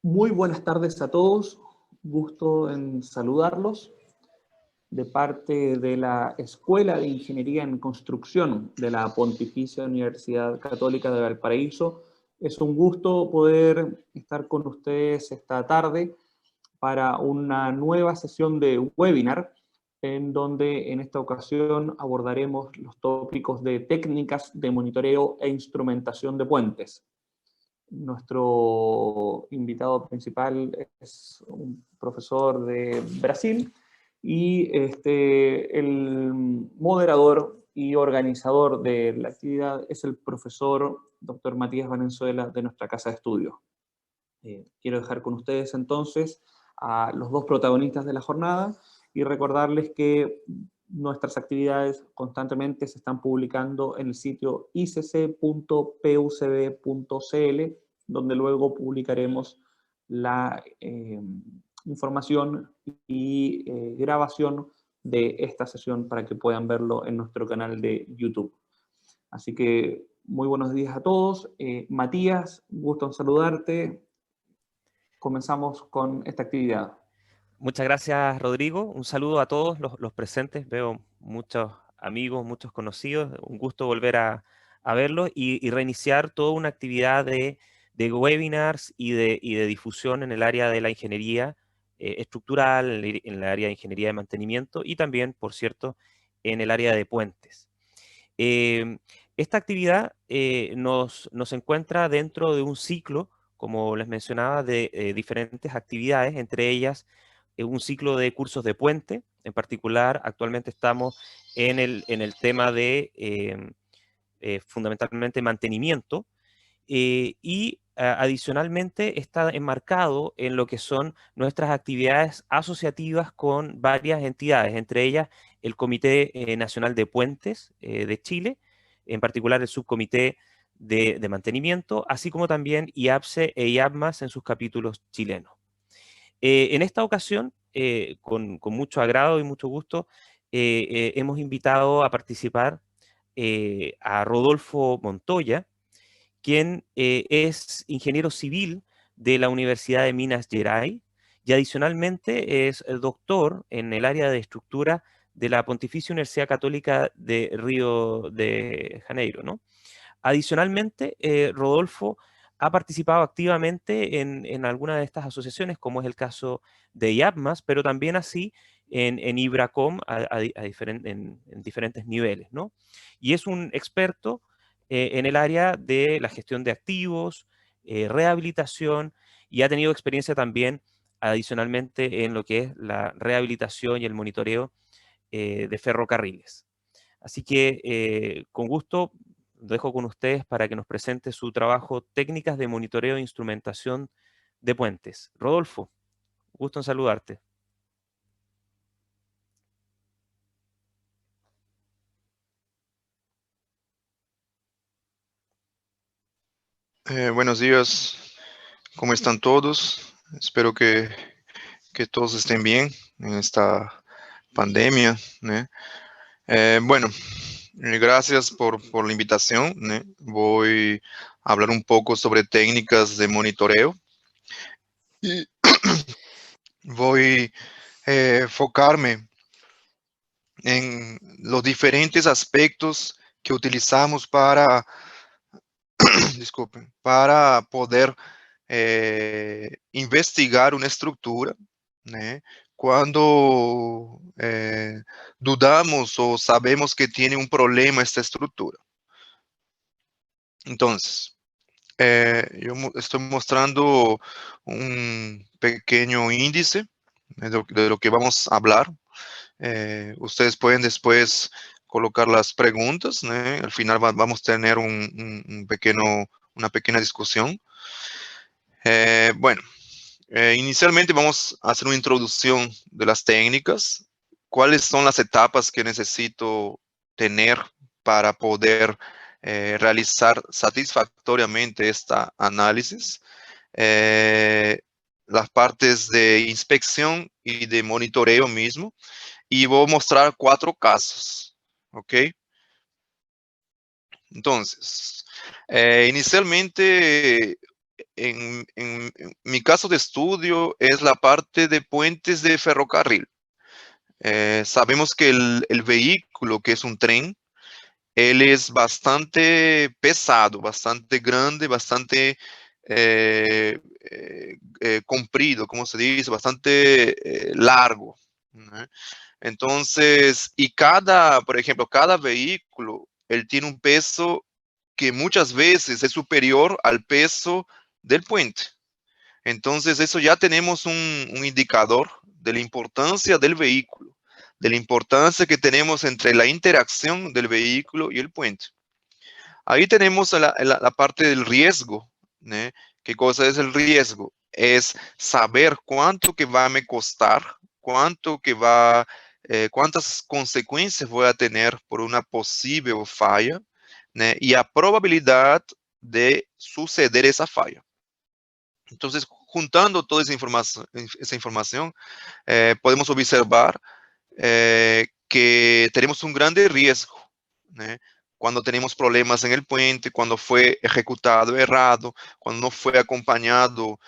Muy buenas tardes a todos, gusto en saludarlos de parte de la Escuela de Ingeniería en Construcción de la Pontificia Universidad Católica de Valparaíso. Es un gusto poder estar con ustedes esta tarde para una nueva sesión de webinar en donde en esta ocasión abordaremos los tópicos de técnicas de monitoreo e instrumentación de puentes. Nuestro invitado principal es un profesor de Brasil y el moderador y organizador de la actividad es el profesor Dr. Matías Valenzuela de nuestra casa de estudio. Quiero dejar con ustedes entonces a los dos protagonistas de la jornada y recordarles que nuestras actividades constantemente se están publicando en el sitio icc.pucb.cl, donde luego publicaremos la información y grabación de esta sesión para que puedan verlo en nuestro canal de YouTube. Así que muy buenos días a todos. Matías, gusto en saludarte. Comenzamos con esta actividad. Muchas gracias, Rodrigo. Un saludo a todos los presentes. Veo muchos amigos, muchos conocidos. Un gusto volver a verlos y reiniciar toda una actividad de webinars y de difusión en el área de la ingeniería estructural, en el área de ingeniería de mantenimiento y también, por cierto, en el área de puentes. Esta actividad nos encuentra dentro de un ciclo, como les mencionaba, de diferentes actividades, entre ellas un ciclo de cursos de puente. En particular, actualmente estamos en el tema de fundamentalmente mantenimiento y adicionalmente está enmarcado en lo que son nuestras actividades asociativas con varias entidades, entre ellas el Comité Nacional de Puentes de Chile, en particular el Subcomité de Mantenimiento, así como también IAPSE e IAPMAS en sus capítulos chilenos. En esta ocasión, con mucho agrado y mucho gusto, hemos invitado a participar a Rodolfo Montoya, quien es ingeniero civil de la Universidad de Minas Gerais y adicionalmente es doctor en el área de estructura de la Pontificia Universidad Católica de Río de Janeiro, ¿no? Adicionalmente, Rodolfo ha participado activamente en algunas de estas asociaciones, como es el caso de IAPMAS, pero también así en IBRACOM en diferentes niveles, ¿no? Y es un experto en el área de la gestión de activos, rehabilitación, y ha tenido experiencia también adicionalmente en lo que es la rehabilitación y el monitoreo de ferrocarriles. Así que con gusto lo dejo con ustedes para que nos presente su trabajo Técnicas de Monitoreo e Instrumentación de Puentes. Rodolfo, gusto en saludarte. Buenos días, ¿cómo están todos? Espero que todos estén bien en esta pandemia, ¿no? Bueno, gracias por la invitación, ¿no? Voy a hablar un poco sobre técnicas de monitoreo y voy a enfocarme en los diferentes aspectos que utilizamos para, disculpen, para poder investigar una estructura, né? Quando dudamos ou sabemos que tem um problema esta estrutura. Então, eu estou mostrando um pequeno índice de lo que vamos a hablar. Ustedes pueden después colocar las preguntas, né? Al final vamos a tener una pequeña discusión. Bueno, inicialmente vamos a hacer una introducción de las técnicas. ¿Cuáles son las etapas que necesito tener para poder realizar satisfactoriamente esta análisis? Las partes de inspección y de monitoreo mismo. Y voy a mostrar 4 casos, ¿ok? Entonces, inicialmente en mi caso de estudio es la parte de puentes de ferrocarril. Sabemos que el vehículo, que es un tren, él es bastante pesado, bastante grande, bastante comprido, como se dice, bastante largo, ¿no? Entonces, por ejemplo, cada vehículo, él tiene un peso que muchas veces es superior al peso del puente. Entonces, eso ya tenemos un indicador de la importancia del vehículo, de la importancia que tenemos entre la interacción del vehículo y el puente. Ahí tenemos la parte del riesgo, ¿no? ¿Qué cosa es el riesgo? Es saber cuánto que va a me costar, cuántas consecuencias voy a tener por una posible falla, ¿no? Y la probabilidad de suceder esa falla. Entonces, juntando toda esa información podemos observar que tenemos un grande riesgo, ¿no? Cuando tenemos problemas en el puente, cuando fue ejecutado errado, cuando no fue acompañado,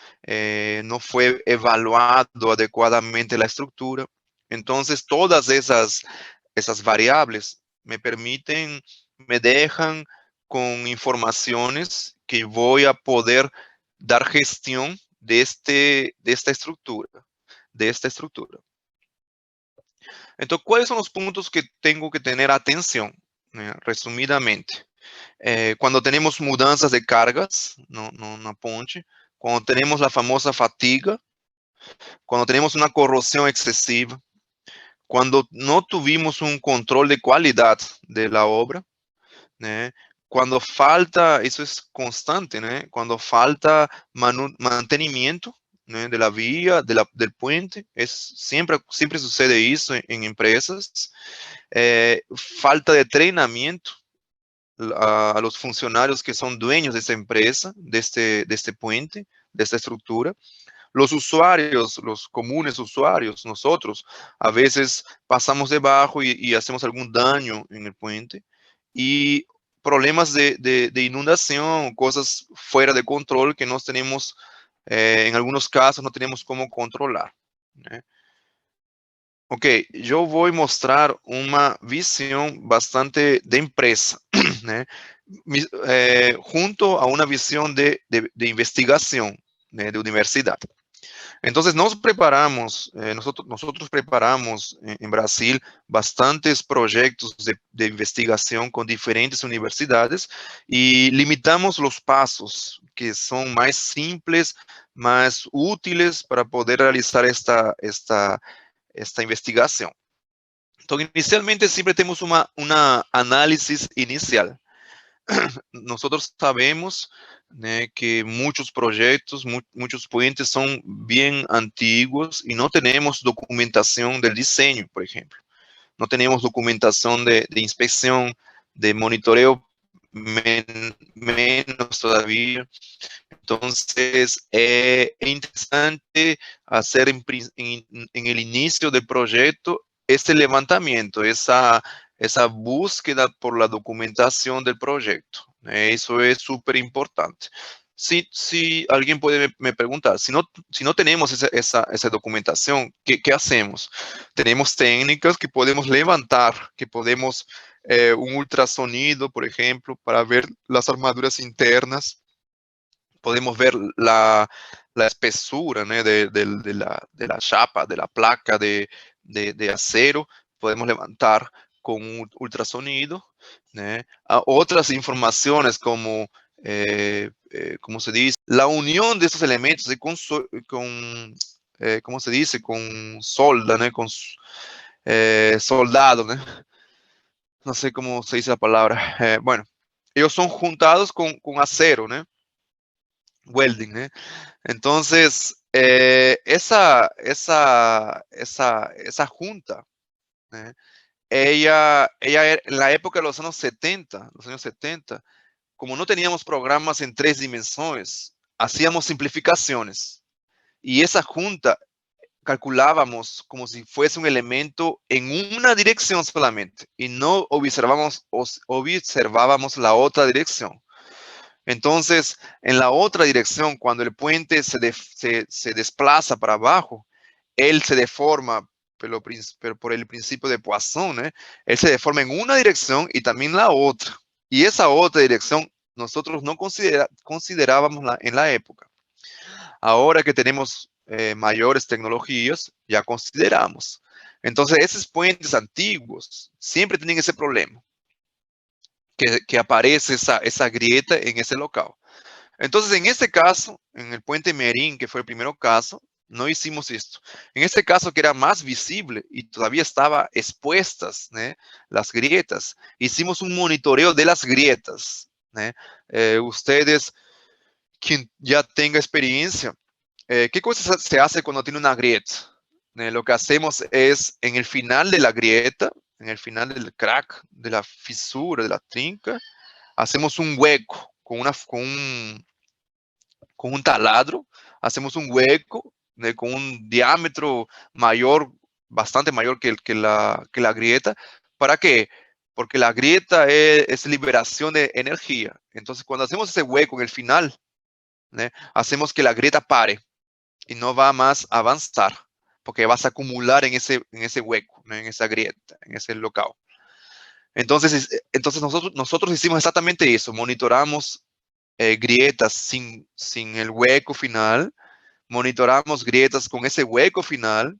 no fue evaluado adecuadamente la estructura. Entonces, todas esas variables me dejan con informaciones que voy a poder dar gestión de esta estructura. Entonces, ¿cuáles son los puntos que tengo que tener atención? Resumidamente, cuando tenemos mudanzas de cargas, una ponche, cuando tenemos la famosa fatiga, cuando tenemos una corrosión excesiva, cuando no tuvimos un control de calidad de la obra, ¿no? Cuando falta, eso es constante, ¿no? Cuando falta mantenimiento, ¿no? De la vía, del puente, siempre sucede eso en empresas. Falta de entrenamiento a los funcionarios que son dueños de esta empresa, de este puente, de esta estructura. Los usuarios, los comunes usuarios, nosotros, a veces pasamos debajo y hacemos algún daño en el puente. Y problemas de inundación, cosas fuera de control que no tenemos, en algunos casos no tenemos cómo controlar, ¿no? Ok, yo voy a mostrar una visión bastante de empresa, ¿no? Junto a una visión de investigación, ¿no? De universidad. Entonces nosotros preparamos en Brasil bastantes proyectos de investigación con diferentes universidades y limitamos los pasos que son más simples, más útiles para poder realizar esta investigación. Entonces, inicialmente siempre tenemos una análisis inicial. Nosotros sabemos, né, que muchos proyectos, muchos puentes son bien antiguos y no tenemos documentación del diseño, por ejemplo. No tenemos documentación de inspección, de monitoreo, menos todavía. Entonces, es interesante hacer en el inicio del proyecto este levantamiento, esa búsqueda por la documentación del proyecto. Eso es súper importante. Si alguien puede me preguntar, si no tenemos esa documentación, ¿qué hacemos? Tenemos técnicas que podemos levantar, que podemos un ultrasonido, por ejemplo, para ver las armaduras internas. Podemos ver la espesura, ¿no? de la chapa, de la placa de acero. Podemos levantar con un ultrasonido, ¿no? Otras informaciones como, ¿cómo se dice? La unión de estos elementos ¿cómo se dice? Con solda, ¿no? Con soldado, ¿no? No sé cómo se dice la palabra. Bueno, ellos son juntados con acero, ¿no? Welding, ¿eh? Entonces, esa junta, ¿eh? Ella en la época de los años 70, como no teníamos programas en 3 dimensiones, hacíamos simplificaciones. Y esa junta calculábamos como si fuese un elemento en una dirección solamente y no observábamos la otra dirección. Entonces, en la otra dirección, cuando el puente se desplaza para abajo, él se deforma pero por el principio de Poisson, ¿eh? Él se deforma en una dirección y también la otra. Y esa otra dirección nosotros no considerábamos en la época. Ahora que tenemos mayores tecnologías, ya consideramos. Entonces, esos puentes antiguos siempre tienen ese problema, que aparece esa grieta en ese local. Entonces, en este caso, en el puente Merín, que fue el primer caso, no hicimos esto. En este caso, que era más visible y todavía estaba expuestas, ¿eh? Las grietas, hicimos un monitoreo de las grietas, ¿eh? Ustedes, quien ya tenga experiencia, ¿qué cosa se hace cuando tiene una grieta? Lo que hacemos es, en el final de la grieta, en el final del crack, de la fisura, de la trinca, hacemos un hueco con un taladro, hacemos un hueco con un diámetro mayor, bastante mayor que la grieta. ¿Para qué? Porque la grieta es liberación de energía. Entonces, cuando hacemos ese hueco en el final, hacemos que la grieta pare y no va más a avanzar, porque vas a acumular en ese hueco, en esa grieta, en ese local. Entonces nosotros hicimos exactamente eso, monitoramos grietas sin el hueco final, monitoramos grietas con ese hueco final,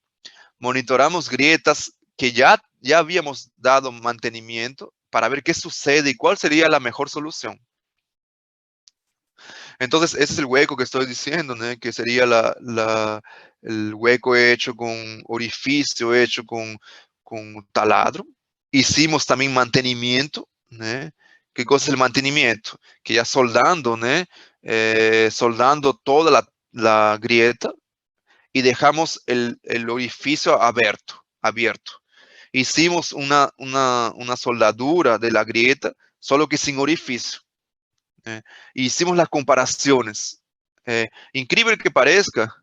monitoramos grietas que ya habíamos dado mantenimiento para ver qué sucede y cuál sería la mejor solución. Entonces, ese es el hueco que estoy diciendo, ¿no? Que sería el hueco hecho con orificio, hecho con taladro. Hicimos también mantenimiento, ¿no? ¿Qué cosa es el mantenimiento? Que ya soldando, ¿no? Soldando toda la grieta y dejamos el orificio abierto. Hicimos una soldadura de la grieta, solo que sin orificio. Hicimos las comparaciones. Increíble que parezca,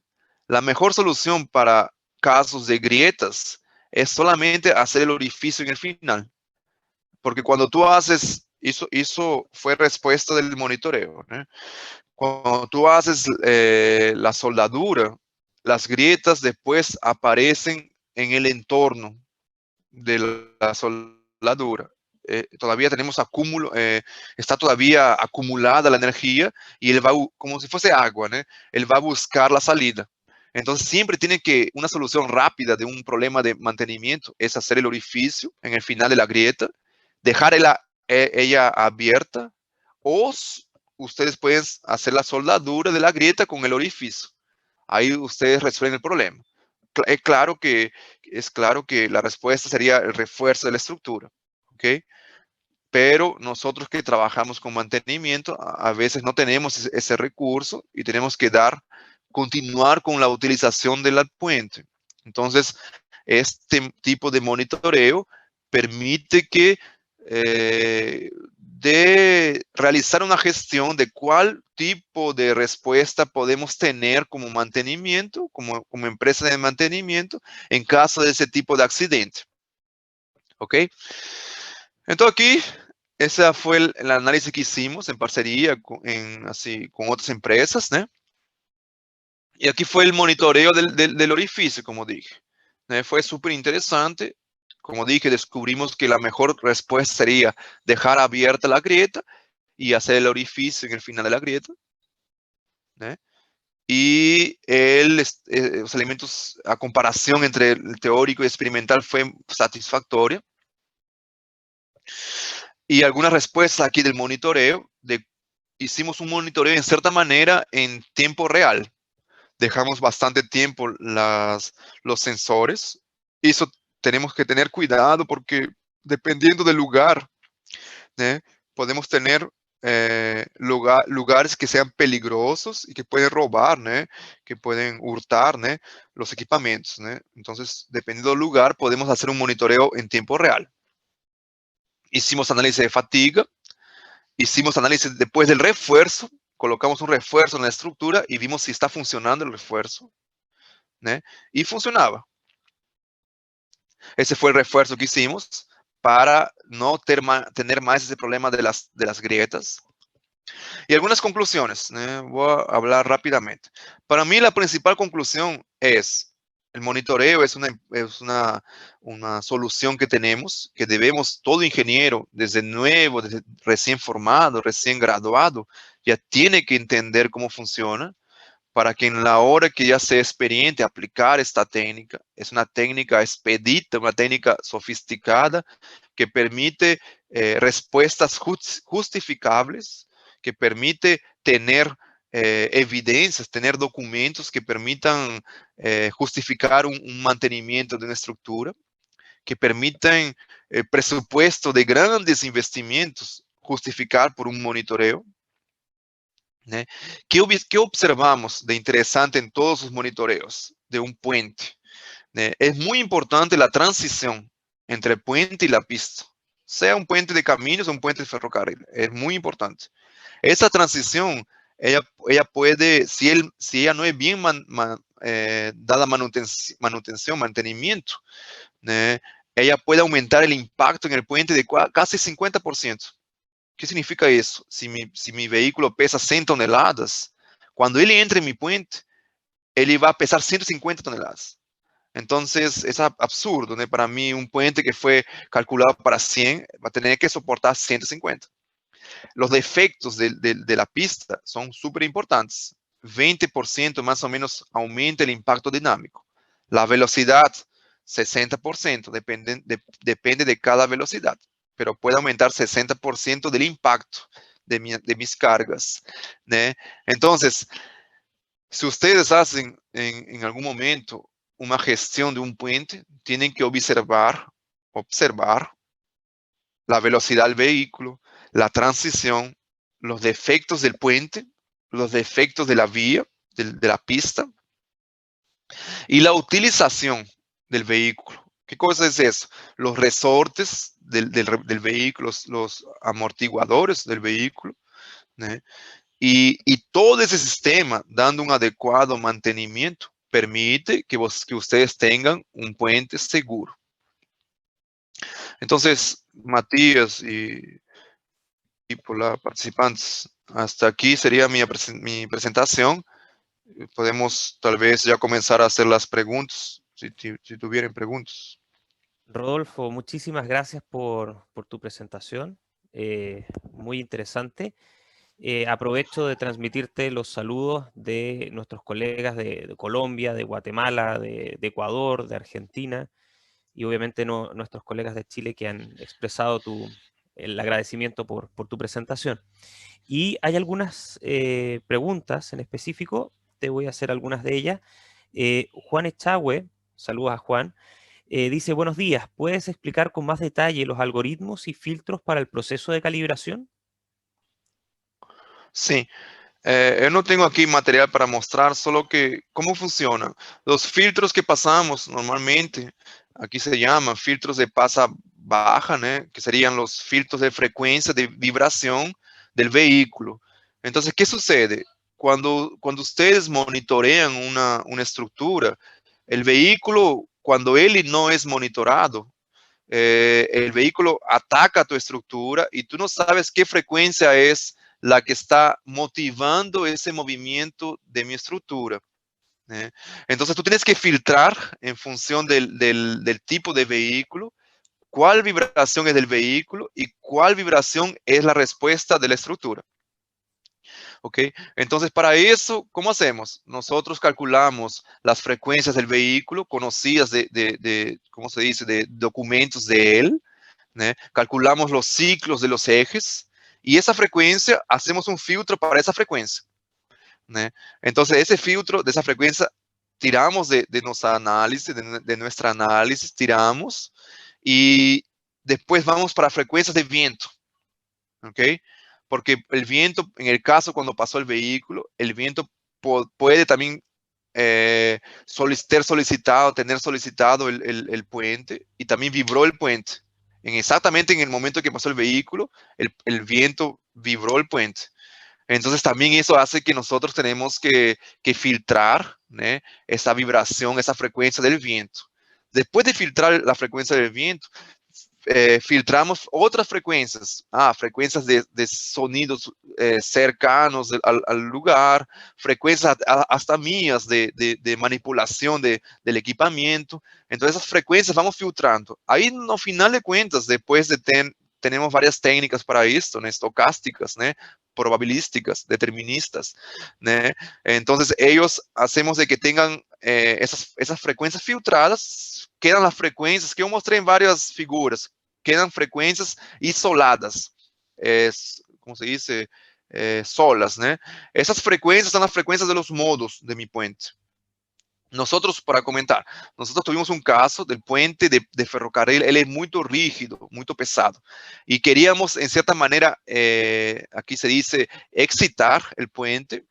la mejor solución para casos de grietas es solamente hacer el orificio en el final. Porque cuando tú haces, eso fue respuesta del monitoreo. Cuando tú haces la soldadura, las grietas después aparecen en el entorno de la soldadura. Todavía tenemos acúmulo, está todavía acumulada la energía y él va, como si fuese agua, ¿no? Él va a buscar la salida. Entonces siempre tiene que, una solución rápida de un problema de mantenimiento es hacer el orificio en el final de la grieta, dejar ella abierta, o ustedes pueden hacer la soldadura de la grieta con el orificio. Ahí ustedes resuelven el problema. Es claro que la respuesta sería el refuerzo de la estructura, ¿ok? Pero nosotros que trabajamos con mantenimiento, a veces no tenemos ese recurso y tenemos que continuar con la utilización del puente. Entonces, este tipo de monitoreo permite que de realizar una gestión de cuál tipo de respuesta podemos tener como mantenimiento, como empresa de mantenimiento, en caso de ese tipo de accidente. ¿Ok? Entonces aquí, ese fue el análisis que hicimos en parcería con otras empresas, ¿no? Y aquí fue el monitoreo del orificio, como dije. Fue súper interesante. Como dije, descubrimos que la mejor respuesta sería dejar abierta la grieta y hacer el orificio en el final de la grieta. Y los elementos, a comparación entre el teórico y experimental, fue satisfactoria. Y algunas respuestas aquí del monitoreo, hicimos un monitoreo en cierta manera en tiempo real. Dejamos bastante tiempo los sensores. Eso tenemos que tener cuidado porque dependiendo del lugar, podemos tener lugares que sean peligrosos y que pueden robar, que pueden hurtar los equipamientos. Entonces, dependiendo del lugar, podemos hacer un monitoreo en tiempo real. Hicimos análisis de fatiga, hicimos análisis después del refuerzo, colocamos un refuerzo en la estructura y vimos si está funcionando el refuerzo. Y funcionaba. Ese fue el refuerzo que hicimos para no tener más ese problema de las grietas. Y algunas conclusiones, voy a hablar rápidamente. Para mí la principal conclusión es, el monitoreo es una solución que tenemos, que debemos, todo ingeniero, desde nuevo, desde recién formado, recién graduado, ya tiene que entender cómo funciona, para que en la hora que ya sea experiente aplicar esta técnica. Es una técnica expedita, una técnica sofisticada que permite respuestas justificables, que permite tener evidencias, tener documentos que permitan justificar un mantenimiento de una estructura, que permitan presupuesto de grandes investimentos justificar por un monitoreo. ¿Qué observamos de interesante en todos los monitoreos de un puente? Es muy importante la transición entre el puente y la pista, sea un puente de caminos o un puente de ferrocarril. Es muy importante. Esa transición, ella puede, si ella no es bien dada mantenimiento, ella puede aumentar el impacto en el puente de casi 50%. ¿Qué significa eso? Si mi vehículo pesa 100 toneladas, cuando él entre en mi puente, él va a pesar 150 toneladas. Entonces, es absurdo, ¿no? Para mí, un puente que fue calculado para 100 va a tener que soportar 150. Los defectos de la pista son súper importantes. 20% más o menos aumenta el impacto dinámico. La velocidad, 60%, depende de cada velocidad, pero puede aumentar 60% del impacto de mis cargas, ¿no? Entonces, si ustedes hacen en algún momento una gestión de un puente, tienen que observar la velocidad del vehículo, la transición, los defectos del puente, los defectos de la vía, de la pista, y la utilización del vehículo. ¿Qué cosa es eso? Los resortes del vehículo, los amortiguadores del vehículo, ¿no? Y todo ese sistema, dando un adecuado mantenimiento, permite que ustedes tengan un puente seguro. Entonces, Matías y por los participantes, hasta aquí sería mi presentación. Podemos tal vez ya comenzar a hacer las preguntas, si tuvieran preguntas. Rodolfo, muchísimas gracias por tu presentación, muy interesante. Aprovecho de transmitirte los saludos de nuestros colegas de Colombia, de Guatemala, de Ecuador, de Argentina y obviamente nuestros colegas de Chile que han expresado el agradecimiento por tu presentación. Y hay algunas preguntas en específico, te voy a hacer algunas de ellas. Juan Echagüe, saludos a Juan, dice, buenos días, ¿puedes explicar con más detalle los algoritmos y filtros para el proceso de calibración? Sí, yo no tengo aquí material para mostrar, solo que cómo funcionan. Los filtros que pasamos normalmente, aquí se llaman filtros de pasa baja, ¿no? Que serían los filtros de frecuencia de vibración del vehículo. Entonces, ¿qué sucede? Cuando ustedes monitorean una estructura, el vehículo, cuando él no es monitorado, el vehículo ataca tu estructura y tú no sabes qué frecuencia es la que está motivando ese movimiento de mi estructura. Entonces tú tienes que filtrar en función del tipo de vehículo, cuál vibración es del vehículo y cuál vibración es la respuesta de la estructura. ¿Ok? Entonces, para eso, ¿cómo hacemos? Nosotros calculamos las frecuencias del vehículo conocidas ¿cómo se dice?, de documentos de él, ¿no? Calculamos los ciclos de los ejes y esa frecuencia, hacemos un filtro para esa frecuencia, ¿no? Entonces, ese filtro de esa frecuencia, tiramos de nuestro análisis, de nuestra análisis, tiramos y después vamos para frecuencias de viento, ¿ok? Porque el viento, en el caso cuando pasó el vehículo, el viento puede también tener solicitado el puente y también vibró el puente. Exactamente en el momento que pasó el vehículo, el viento vibró el puente. Entonces también eso hace que nosotros tenemos que filtrar, ¿no?, esa vibración, esa frecuencia del viento. Después de filtrar la frecuencia del viento, filtramos otras frecuencias, frecuencias de sonidos cercanos al lugar, frecuencias hasta mías de manipulación del equipamiento. Entonces esas frecuencias vamos filtrando. Ahí no final de cuentas, después tenemos varias técnicas para esto, ¿no? Estocásticas, ¿no? Probabilísticas, deterministas, ¿no? Entonces ellos hacemos de que tengan esas frecuencias filtradas, quedan las frecuencias que yo mostré en varias figuras, quedan frecuencias isoladas, ¿cómo se dice? Solas, ¿no? Esas frecuencias son las frecuencias de los modos de mi puente. Nosotros, para comentar, nosotros tuvimos un caso del puente de ferrocarril, él es muy rígido, muy pesado, y queríamos, en cierta manera, aquí se dice, excitar el puente,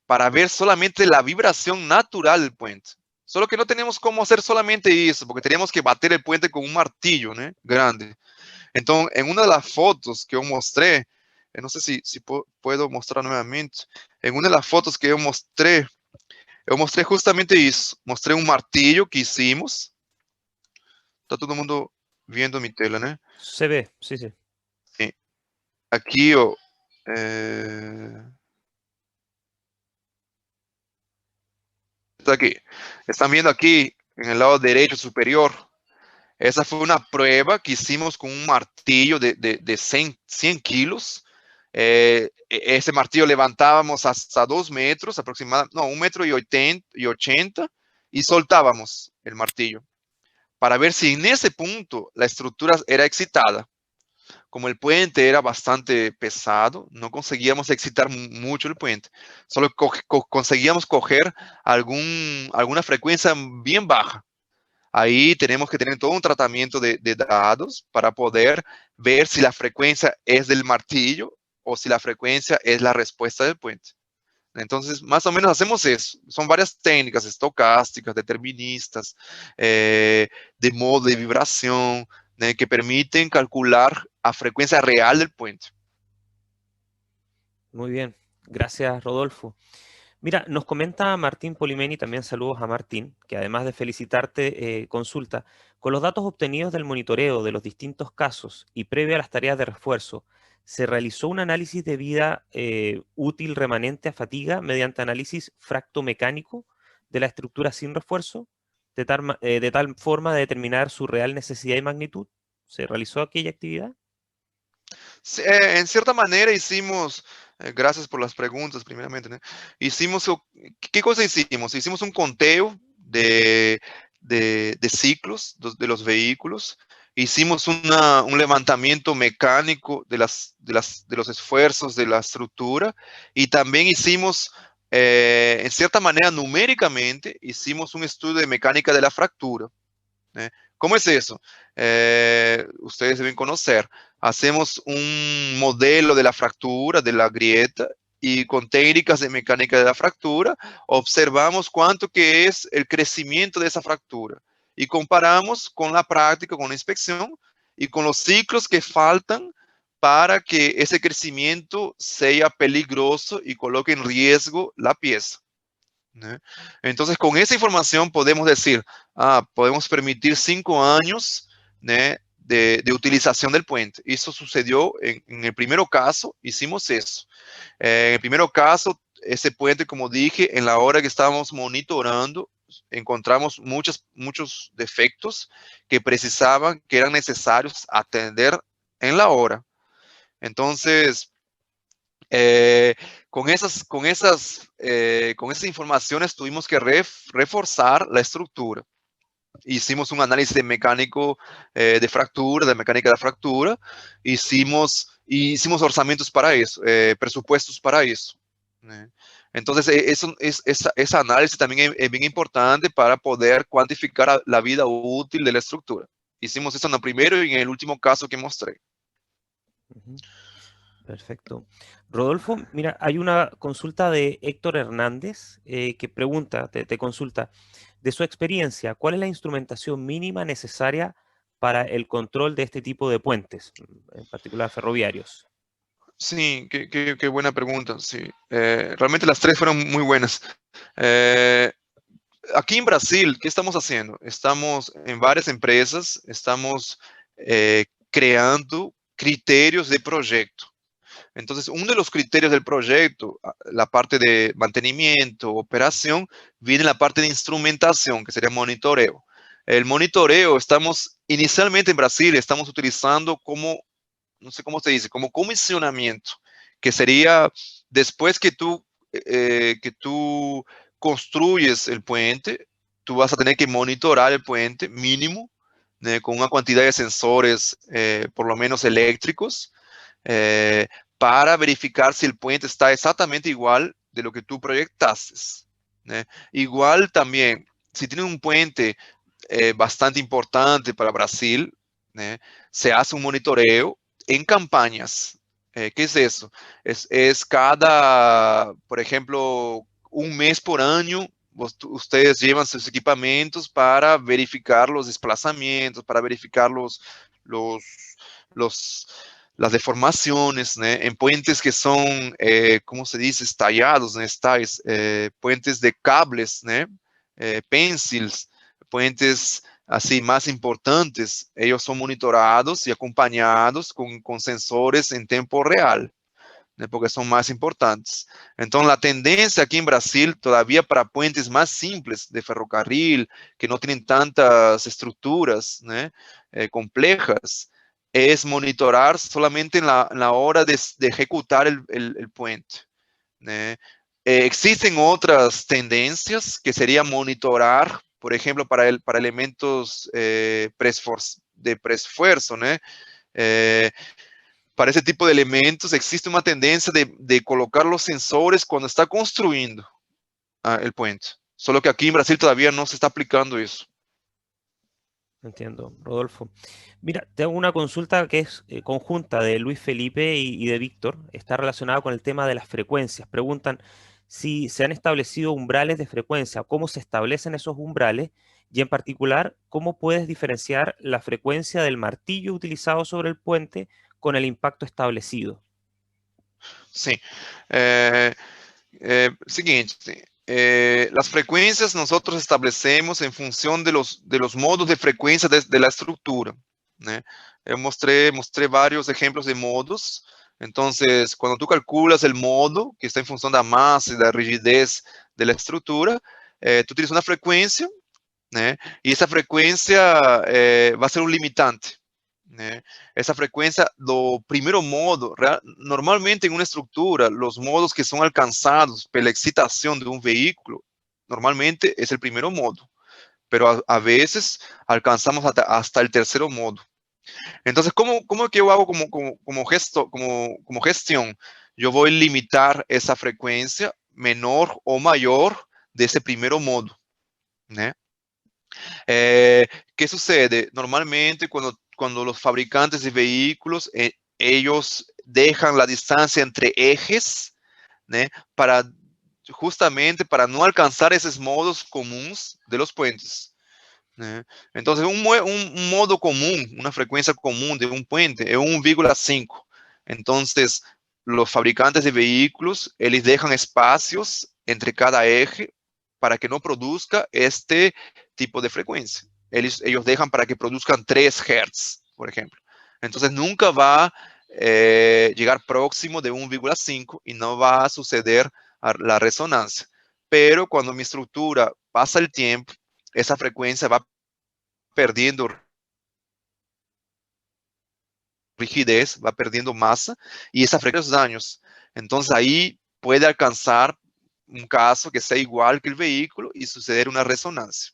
para ver solamente la vibración natural del puente. Solo que no tenemos cómo hacer solamente eso, porque teníamos que bater el puente con un martillo, grande. Entonces, en una de las fotos que yo mostré, no sé si puedo mostrar nuevamente, en una de las fotos que yo mostré justamente isso. Mostrei um martillo que hicimos. Está todo mundo viendo mi tela, né? Se ve, sí, sí. Sí. Aquí, ó. Está aquí. Están viendo aquí, en el lado derecho superior. Esa fue una prueba que hicimos con un martillo de 100 kilos. Ese martillo levantábamos hasta 2 metros aproximadamente, no, 1,80 m y soltábamos el martillo para ver si en ese punto la estructura era excitada. Como el puente era bastante pesado, no conseguíamos excitar mucho el puente, solo conseguíamos coger alguna frecuencia bien baja. Ahí tenemos que tener todo un tratamiento de dados para poder ver si la frecuencia es del martillo o si la frecuencia es la respuesta del puente. Entonces, más o menos hacemos eso. Son varias técnicas estocásticas, deterministas, de modo de vibración, que permiten calcular a frecuencia real del puente. Muy bien, gracias Rodolfo. Mira, nos comenta Martín Polimeni, también saludos a Martín, que además de felicitarte, consulta, con los datos obtenidos del monitoreo de los distintos casos y previo a las tareas de refuerzo, ¿se realizó un análisis de vida útil remanente a fatiga mediante análisis fractomecánico de la estructura sin refuerzo, de tal forma de determinar su real necesidad y magnitud? ¿Se realizó aquella actividad? Sí, en cierta manera hicimos, gracias por las preguntas primeramente, ¿no? ¿Qué cosa hicimos? Hicimos un conteo de ciclos de los vehículos, hicimos un levantamiento mecánico de los esfuerzos de la estructura y también hicimos, en cierta manera numéricamente, hicimos un estudio de mecánica de la fractura. ¿Cómo es eso? Ustedes deben conocer. Hacemos un modelo de la fractura, de la grieta, y con técnicas de mecánica de la fractura, observamos cuánto que es el crecimiento de esa fractura. Y comparamos con la práctica, con la inspección, y con los ciclos que faltan para que ese crecimiento sea peligroso y coloque en riesgo la pieza. Entonces, con esa información podemos decir, podemos permitir 5 años de utilización del puente. Eso sucedió en el primer caso, hicimos eso. En el primer caso, ese puente, como dije, en la hora que estábamos monitorando, encontramos muchos defectos que precisaban, que eran necesarios atender en la hora. Entonces, con esas informaciones tuvimos que reforzar la estructura. Hicimos un análisis de mecánico de fractura, de mecánica de fractura. Hicimos orçamentos para eso, presupuestos para eso. Entonces, ese análisis también es bien importante para poder cuantificar la vida útil de la estructura. Hicimos eso en el primero y en el último caso que mostré. Perfecto. Rodolfo, mira, hay una consulta de Héctor Hernández que pregunta, te consulta, de su experiencia, ¿cuál es la instrumentación mínima necesaria para el control de este tipo de puentes, en particular ferroviarios? Sí, qué buena pregunta. Sí. Realmente las tres fueron muy buenas. Aquí en Brasil, ¿qué estamos haciendo? Estamos en varias empresas, estamos creando criterios de proyecto. Entonces, uno de los criterios del proyecto, la parte de mantenimiento, operación, viene la parte de instrumentación, que sería monitoreo. El monitoreo, inicialmente en Brasil, estamos utilizando como, no sé cómo se dice, como comisionamiento, que sería después que tú construyes el puente, tú vas a tener que monitorar el puente mínimo, con una cantidad de sensores, por lo menos eléctricos, para verificar si el puente está exactamente igual de lo que tú proyectaste. Igual también, si tienes un puente bastante importante para Brasil, se hace un monitoreo en campañas. ¿Qué es eso? Es cada, por ejemplo, un mes por año, ustedes llevan sus equipamientos para verificar los desplazamientos, para verificar los, las deformaciones, en puentes que son, ¿cómo se dice? Tallados, puentes de cables, pencils, puentes así más importantes, ellos son monitorados y acompañados con sensores en tiempo real, porque son más importantes. Entonces, la tendencia aquí en Brasil, todavía para puentes más simples de ferrocarril, que no tienen tantas estructuras complejas, es monitorar solamente en la hora de ejecutar el puente. Existen otras tendencias que sería monitorar, por ejemplo, para elementos de preesfuerzo, para ese tipo de elementos existe una tendencia de colocar los sensores cuando está construyendo el puente. Solo que aquí en Brasil todavía no se está aplicando eso. Entiendo, Rodolfo. Mira, te hago una consulta que es conjunta de Luis Felipe y de Víctor. Está relacionada con el tema de las frecuencias. Preguntan si se han establecido umbrales de frecuencia, cómo se establecen esos umbrales y en particular, cómo puedes diferenciar la frecuencia del martillo utilizado sobre el puente con el impacto establecido. Sí. Siguiente. Las frecuencias nosotros establecemos en función de los modos de frecuencia de la estructura. Mostré varios ejemplos de modos. Entonces, cuando tú calculas el modo, que está en función de la masa y de la rigidez de la estructura, tú tienes una frecuencia, y esa frecuencia va a ser un limitante. Esa frecuencia, lo primero modo, normalmente en una estructura, los modos que son alcanzados por la excitación de un vehículo, normalmente es el primero modo, pero a veces alcanzamos hasta el tercero modo. Entonces, ¿cómo que yo hago como gestión? Yo voy a limitar esa frecuencia menor o mayor de ese primero modo. ¿Qué sucede? Normalmente cuando los fabricantes de vehículos, ellos dejan la distancia entre ejes, justamente para no alcanzar esos modos comunes de los puentes. Entonces, un modo común, una frecuencia común de un puente es 1,5. Entonces, los fabricantes de vehículos, ellos dejan espacios entre cada eje para que no produzca este tipo de frecuencia. Ellos dejan para que produzcan 3 Hz, por ejemplo. Entonces, nunca va a llegar próximo de 1,5 y no va a suceder la resonancia. Pero cuando mi estructura pasa el tiempo, esa frecuencia va perdiendo rigidez, va perdiendo masa y esa frecuencia daños. Entonces ahí puede alcanzar un caso que sea igual que el vehículo y suceder una resonancia.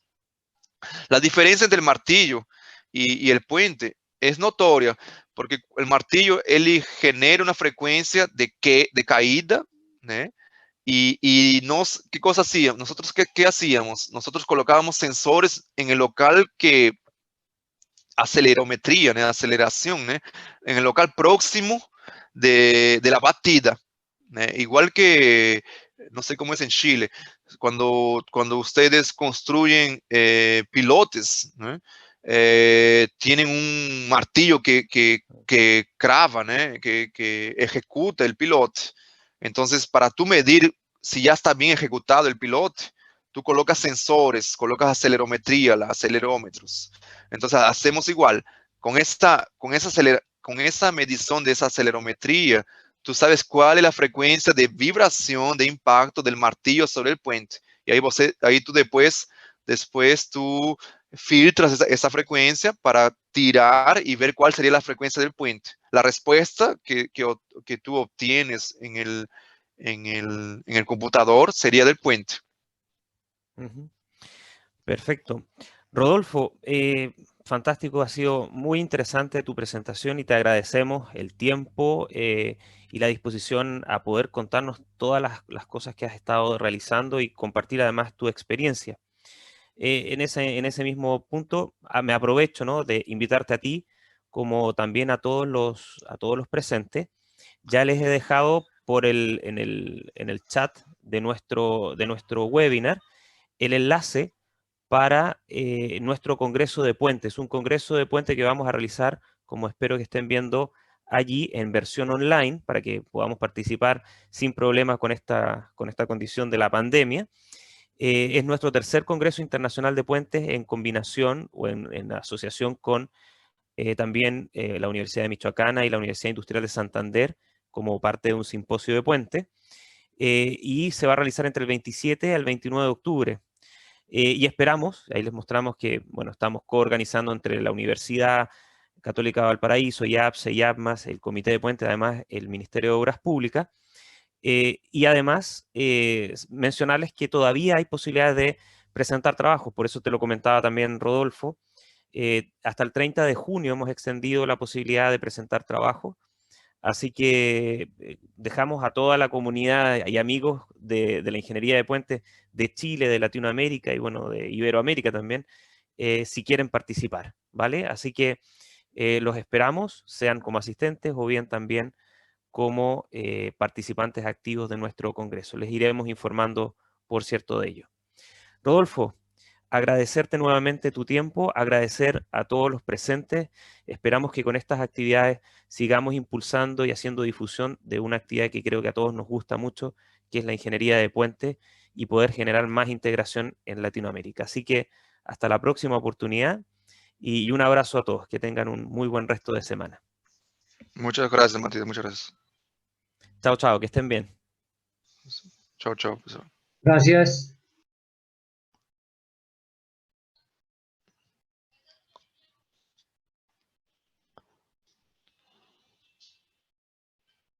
La diferencia entre el martillo y el puente es notoria porque el martillo él genera una frecuencia de caída, y ¿qué cosa hacíamos? Nosotros, ¿qué hacíamos? Nosotros colocábamos sensores en el local que acelerometría, aceleración, en el local próximo de la batida. Igual que, no sé cómo es en Chile, cuando ustedes construyen pilotes, tienen un martillo que crava, que ejecuta el pilote. Entonces, para tú medir si ya está bien ejecutado el pilote, tú colocas sensores, colocas acelerometría, acelerómetros. Entonces, hacemos igual. con esa medición de esa acelerometría, tú sabes cuál es la frecuencia de vibración, de impacto del martillo sobre el puente. Y ahí tú después tú filtras esa frecuencia para tirar y ver cuál sería la frecuencia del puente. La respuesta que tú obtienes en el computador sería del puente. Perfecto. Rodolfo, fantástico, ha sido muy interesante tu presentación y te agradecemos el tiempo y la disposición a poder contarnos todas las cosas que has estado realizando y compartir además tu experiencia. En ese mismo punto, me aprovecho, ¿no?, de invitarte a ti, como también a todos los presentes. Ya les he dejado en el chat de nuestro webinar el enlace para nuestro Congreso de Puentes, un Congreso de Puente que vamos a realizar, como espero que estén viendo allí, en versión online, para que podamos participar sin problemas con esta condición de la pandemia. Es nuestro tercer Congreso Internacional de Puentes en combinación o en asociación con también la Universidad de Michoacana y la Universidad Industrial de Santander como parte de un simposio de puente. Y se va a realizar entre el 27 al 29 de octubre. Y esperamos, ahí les mostramos que, bueno, estamos coorganizando entre la Universidad Católica de Valparaíso, IAPSE, IAPMAS, el Comité de Puente, además el Ministerio de Obras Públicas. Y además, mencionarles que todavía hay posibilidades de presentar trabajos, por eso te lo comentaba también Rodolfo. Hasta el 30 de junio hemos extendido la posibilidad de presentar trabajos, así que dejamos a toda la comunidad y amigos de la ingeniería de puentes de Chile, de Latinoamérica y bueno, de Iberoamérica también, si quieren participar, ¿vale? Así que los esperamos, sean como asistentes o bien también como participantes activos de nuestro congreso. Les iremos informando, por cierto, de ello. Rodolfo, agradecerte nuevamente tu tiempo, agradecer a todos los presentes. Esperamos que con estas actividades sigamos impulsando y haciendo difusión de una actividad que creo que a todos nos gusta mucho, que es la ingeniería de puentes, y poder generar más integración en Latinoamérica. Así que hasta la próxima oportunidad y un abrazo a todos. Que tengan un muy buen resto de semana. Muchas gracias, Matías. Muchas gracias. Chao, chao, que estén bien. Chao, chao, profesor. Gracias.